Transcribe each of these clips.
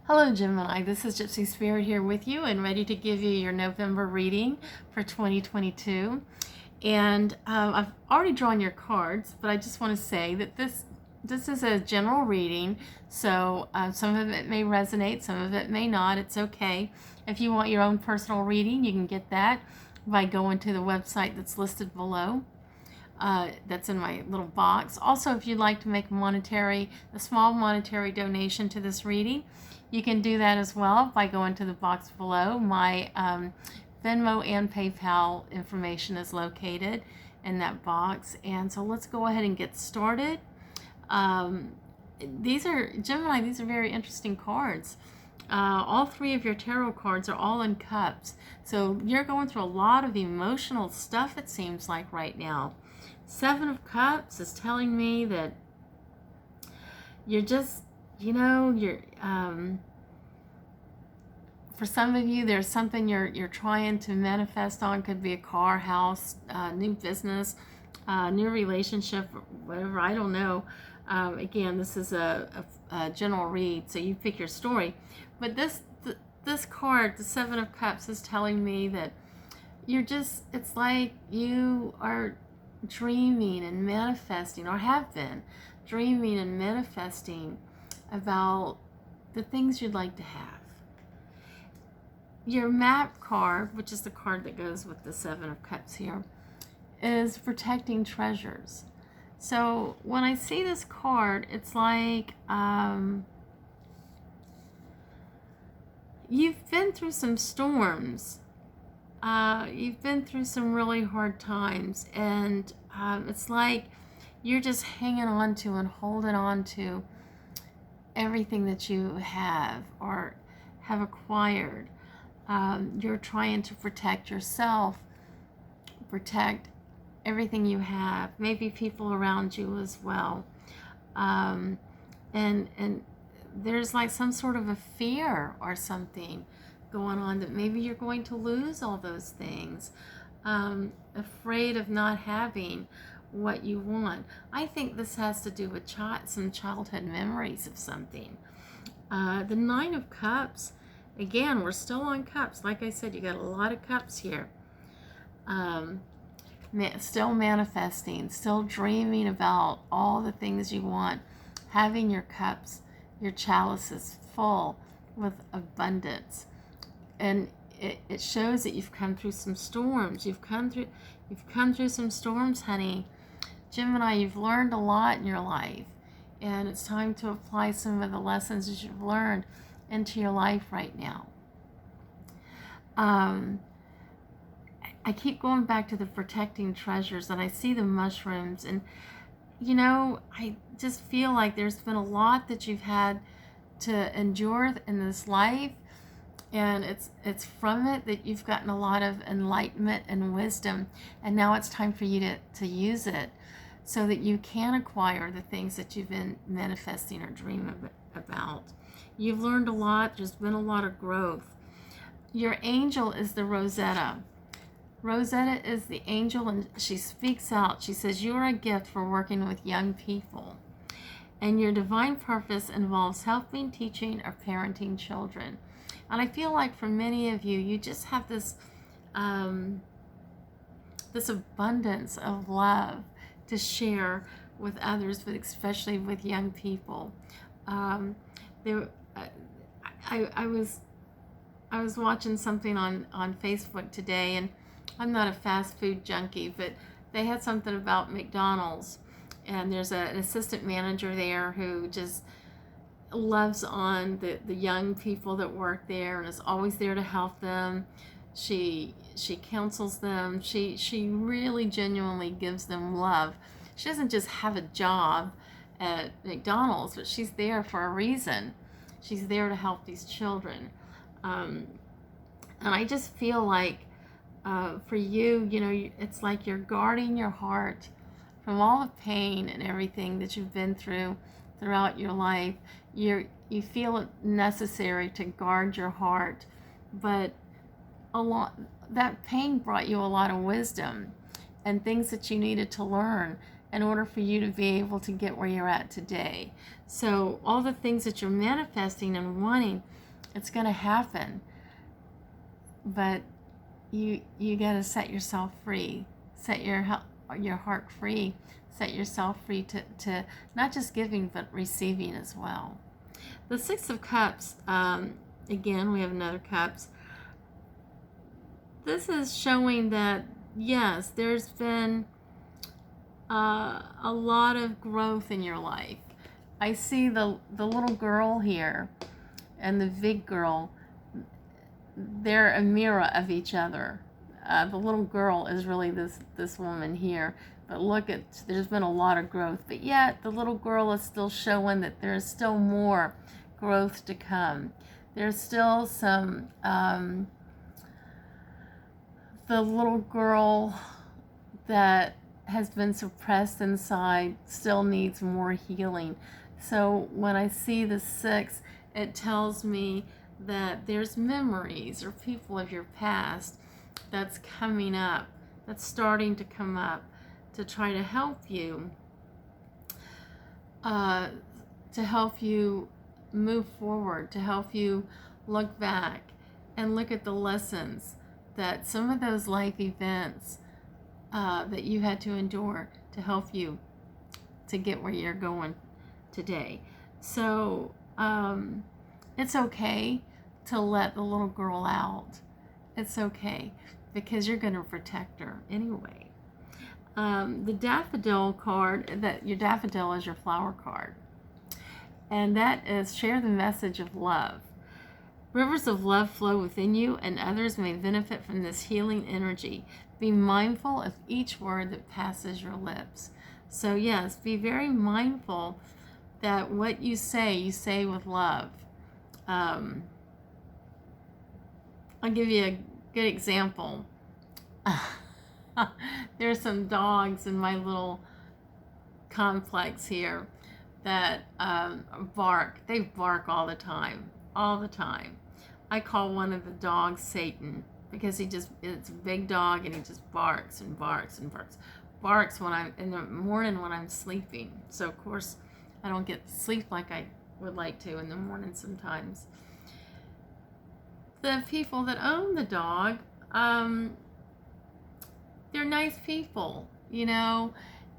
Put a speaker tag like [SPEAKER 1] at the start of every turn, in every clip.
[SPEAKER 1] Hello Gemini, this is Gypsy Spirit here with you and ready to give you your November reading for 2022. And I've already drawn your cards, but I just want to say that this is a general reading, so some of it may resonate, some of it may not. It's okay. If you want your own personal reading, you can get that by going to the website that's listed below. That's in my little box. Also, if you'd like to make a small monetary donation to this reading, you can do that as well by going to the box below. My Venmo and PayPal information is located in that box. And so let's go ahead and get started. These are very interesting cards. All three of your tarot cards are all in cups. So you're going through a lot of emotional stuff, it seems like, right now. Seven of Cups is telling me that you're just, for some of you, there's something you're trying to manifest on. Could be a car, house, new business, new relationship, whatever. I don't know. Again, this is a general read, so you pick your story. But this card, the Seven of Cups, is telling me that it's like you are dreaming and manifesting, or have been dreaming and manifesting about the things you'd like to have. Your map card, which is the card that goes with the Seven of Cups here, is protecting treasures. So when I see this card, it's like you've been through some storms. You've been through some really hard times, and it's like you're just hanging on to and holding on to everything that you have or have acquired. You're trying to protect yourself, protect everything you have, maybe people around you as well. And there's like some sort of a fear or something going on that maybe you're going to lose all those things, afraid of not having what you want. I think this has to do with some childhood memories of something. The Nine of Cups, again, we're still on cups. Like I said, you got a lot of cups here. Still manifesting, still dreaming about all the things you want, having your cups, your chalices full with abundance. And it shows that you've come through some storms. You've come through some storms, honey. Gemini, you've learned a lot in your life, and it's time to apply some of the lessons that you've learned into your life right now. I keep going back to the protecting treasures, and I see the mushrooms, and I just feel like there's been a lot that you've had to endure in this life, and it's from it that you've gotten a lot of enlightenment and wisdom, and now it's time for you to use it so that you can acquire the things that you've been manifesting or dreaming about. You've learned a lot. There's been a lot of growth. Your angel is the Rosetta. Rosetta is the angel, and she speaks out. She says, you are a gift for working with young people, and your divine purpose involves helping, teaching, or parenting children. And I feel like for many of you, you just have this this abundance of love to share with others, but especially with young people. I was watching something on Facebook today, and I'm not a fast food junkie, but they had something about McDonald's, and there's an assistant manager there who just loves on the young people that work there and is always there to help them. She counsels them. She really genuinely gives them love. She doesn't just have a job at McDonald's, but she's there for a reason. She's there to help these children. And I just feel like for you, it's like you're guarding your heart from all the pain and everything that you've been through throughout your life. You feel it necessary to guard your heart, but that pain brought you a lot of wisdom and things that you needed to learn, in order for you to be able to get where you're at today. So all the things that you're manifesting and wanting, it's going to happen. But you got to set yourself free. Set your heart free. Set yourself free to not just giving, but receiving as well. The Six of Cups, again, we have another Cups. This is showing that, yes, there's been a lot of growth in your life. I see the little girl here and the big girl. They're a mirror of each other. The little girl is really this woman here. But look, there's been a lot of growth. But yet, the little girl is still showing that there's still more growth to come. There's still some, the little girl that has been suppressed inside still needs more healing. So when I see the 6, it tells me that there's memories or people of your past that's coming up, that's starting to come up to try to help you, move forward, to help you look back and look at the lessons that some of those life events that you had to endure to help you to get where you're going today. So it's okay to let the little girl out. It's okay, because you're going to protect her anyway. The daffodil card, that your daffodil is your flower card. And that is share the message of love. Rivers of love flow within you, and others may benefit from this healing energy. Be mindful of each word that passes your lips. So yes, be very mindful that what you say with love. I'll give you a good example. There's some dogs in my little complex here that bark. They bark all the time. I call one of the dogs Satan, because it's a big dog and he just barks and barks and barks. Barks when I'm in the morning when I'm sleeping. So of course I don't get sleep like I would like to in the morning sometimes. The people that own the dog, they're nice people, and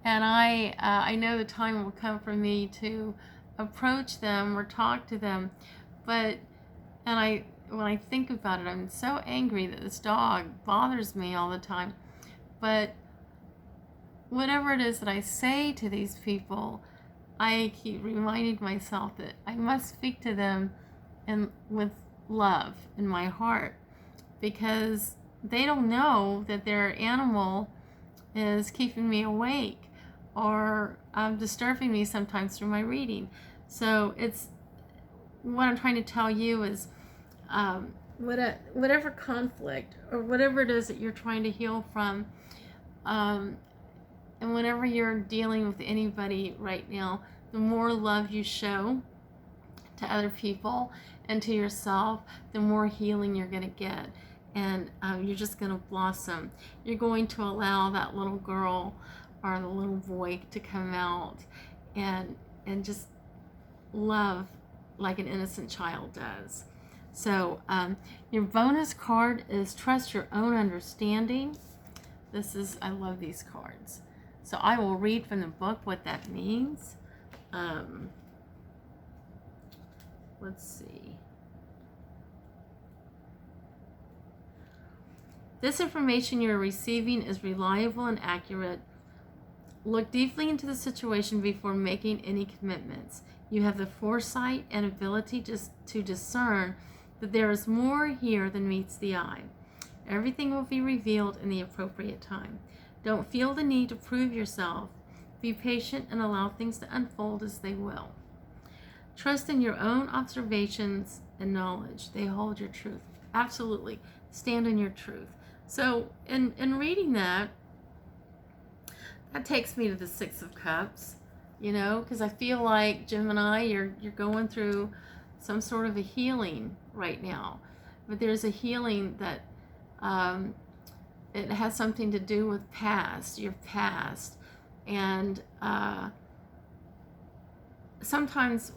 [SPEAKER 1] I know the time will come for me to approach them or talk to them, when I think about it, I'm so angry that this dog bothers me all the time. But whatever it is that I say to these people, I keep reminding myself that I must speak to them with love in my heart, because they don't know that their animal is keeping me awake or disturbing me sometimes through my reading. So it's what I'm trying to tell you is whatever conflict or whatever it is that you're trying to heal from, and whenever you're dealing with anybody right now, the more love you show to other people and to yourself, the more healing you're going to get. And you're just going to blossom. You're going to allow that little girl or the little boy to come out and just love like an innocent child does. So your bonus card is Trust Your Own Understanding. I love these cards. So I will read from the book what that means. Let's see. This information you're receiving is reliable and accurate. Look deeply into the situation before making any commitments. You have the foresight and ability to discern that there is more here than meets the eye. Everything will be revealed in the appropriate time. Don't feel the need to prove yourself. Be patient and allow things to unfold as they will. Trust in your own observations and knowledge. They hold your truth. Absolutely. Stand in your truth. So in reading that takes me to the Six of Cups, because I feel like, Gemini, you're going through some sort of a healing right now. But there's a healing that it has something to do with your past. And sometimes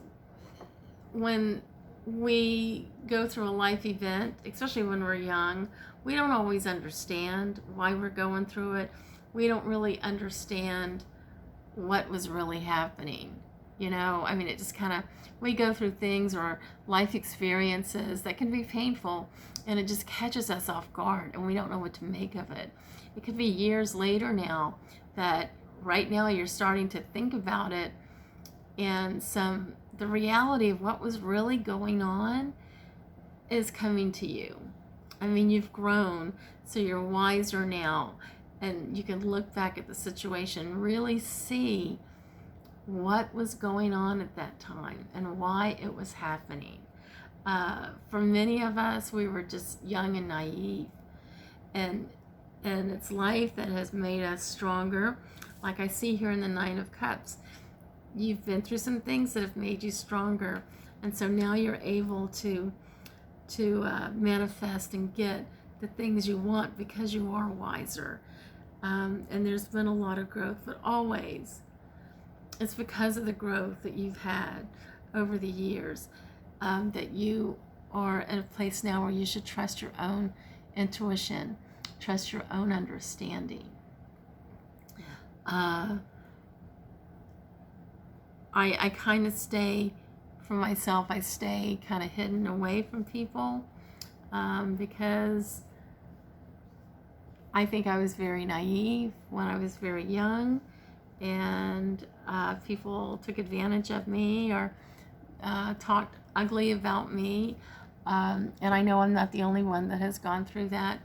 [SPEAKER 1] when we go through a life event, especially when we're young, we don't always understand why we're going through it. We don't really understand what was really happening. I mean, it just kind of, we go through things or life experiences that can be painful, and it just catches us off guard, and we don't know what to make of it. It could be years later now that right now you're starting to think about it, and the reality of what was really going on is coming to you. I mean, you've grown, so you're wiser now, and you can look back at the situation, really see what was going on at that time and why it was happening. For many of us, we were just young and naive, and it's life that has made us stronger. Like I see here in the Nine of Cups, you've been through some things that have made you stronger, and so now you're able to manifest and get the things you want because you are wiser. And there's been a lot of growth, but always it's because of the growth that you've had over the years, that you are in a place now where you should trust your own intuition, trust your own understanding. I kind of stay, for myself, I stay kind of hidden away from people, because I think I was very naive when I was very young, and people took advantage of me or talked ugly about me. And I know I'm not the only one that has gone through that,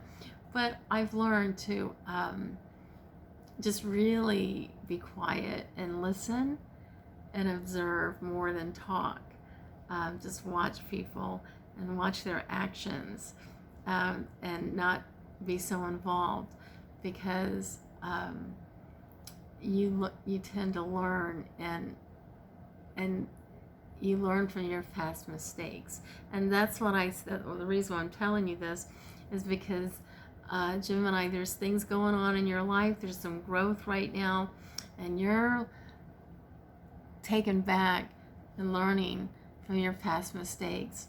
[SPEAKER 1] but I've learned to just really be quiet and listen and observe more than talk. Just watch people and watch their actions, and not be so involved, because you tend to learn, and you learn from your past mistakes. And that's what I said. Well, the reason why I'm telling you this is because Gemini, there's things going on in your life. There's some growth right now, and you're taken back and learning from your past mistakes.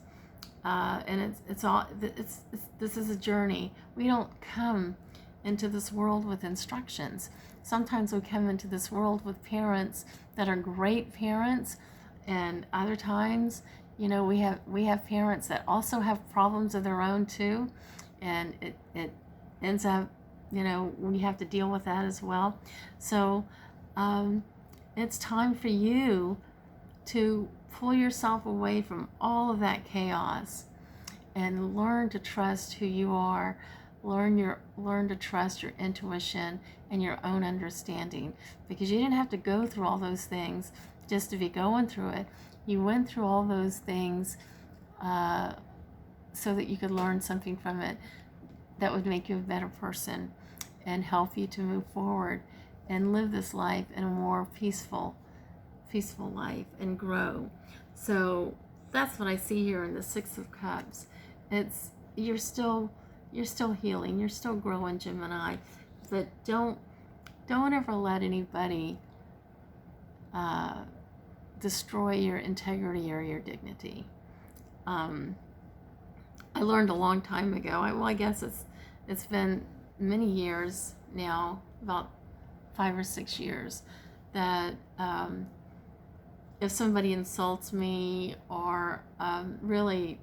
[SPEAKER 1] And this is a journey. We don't come into this world with instructions. Sometimes we come into this world with parents that are great parents, and other times, we have parents that also have problems of their own too, and it ends up, we have to deal with that as well. So it's time for you to pull yourself away from all of that chaos and learn to trust who you are. Learn to trust your intuition and your own understanding, because you didn't have to go through all those things just to be going through it. You went through all those things so that you could learn something from it that would make you a better person and help you to move forward and live this life in a more peaceful life and grow. So that's what I see here in the Six of Cups. It's you're still healing, you're still growing, Gemini, but don't ever let anybody destroy your integrity or your dignity. I learned a long time ago. I guess it's been many years now, about 5 or 6 years, that if somebody insults me or really,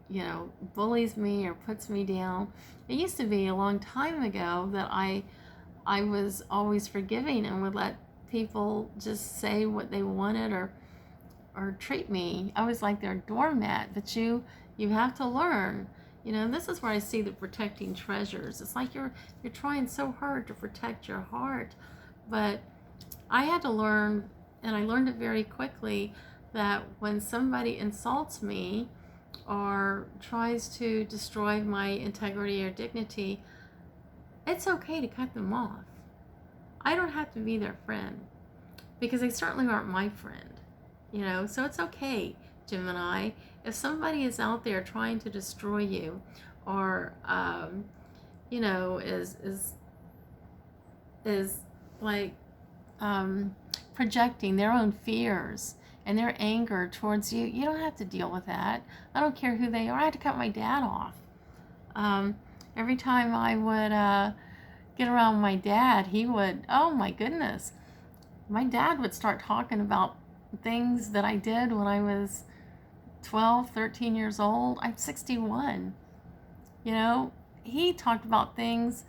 [SPEAKER 1] bullies me or puts me down, it used to be a long time ago that I was always forgiving and would let people just say what they wanted or treat me. I was like their doormat. But you have to learn. This is where I see the protecting treasures. It's like you're trying so hard to protect your heart, but I had to learn, and I learned it very quickly, that when somebody insults me or tries to destroy my integrity or dignity, it's okay to cut them off. I don't have to be their friend, because they certainly aren't my friend. So it's okay, Gemini. If somebody is out there trying to destroy you, or is like projecting their own fears and their anger towards you. You don't have to deal with that. I don't care who they are. I had to cut my dad off. Every time I would get around my dad, he would, oh my goodness, my dad would start talking about things that I did when I was 12, 13 years old. I'm 61. You know, he talked about things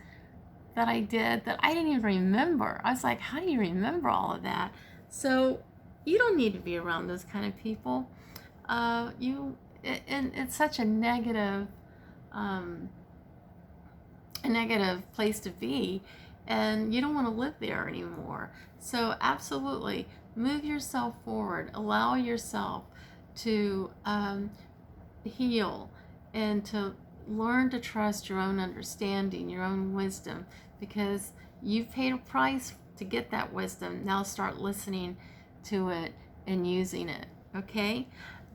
[SPEAKER 1] that I did that I didn't even remember. I was like, how do you remember all of that? So you don't need to be around those kind of people. It's such a negative place to be, and you don't want to live there anymore. So absolutely move yourself forward. Allow yourself to heal and to learn to trust your own understanding, your own wisdom, because you've paid a price to get that wisdom. Now start listening to it and using it. Okay,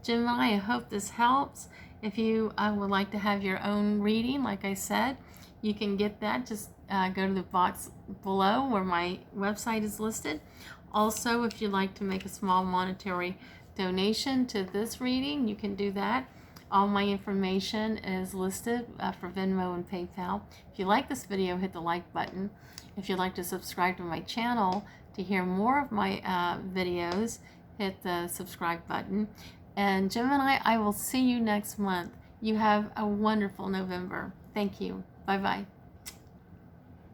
[SPEAKER 1] Gemini, I hope this helps. If you would like to have your own reading, like I said, you can get that. Just go to the box below where my website is listed. Also, if you'd like to make a small monetary donation to this reading, you can do that. All my information is listed for Venmo and PayPal. If you like this video, hit the like button. If you'd like to subscribe to my channel to hear more of my videos, hit the subscribe button. And Gemini, I will see you next month. You have a wonderful November. Thank you. Bye-bye.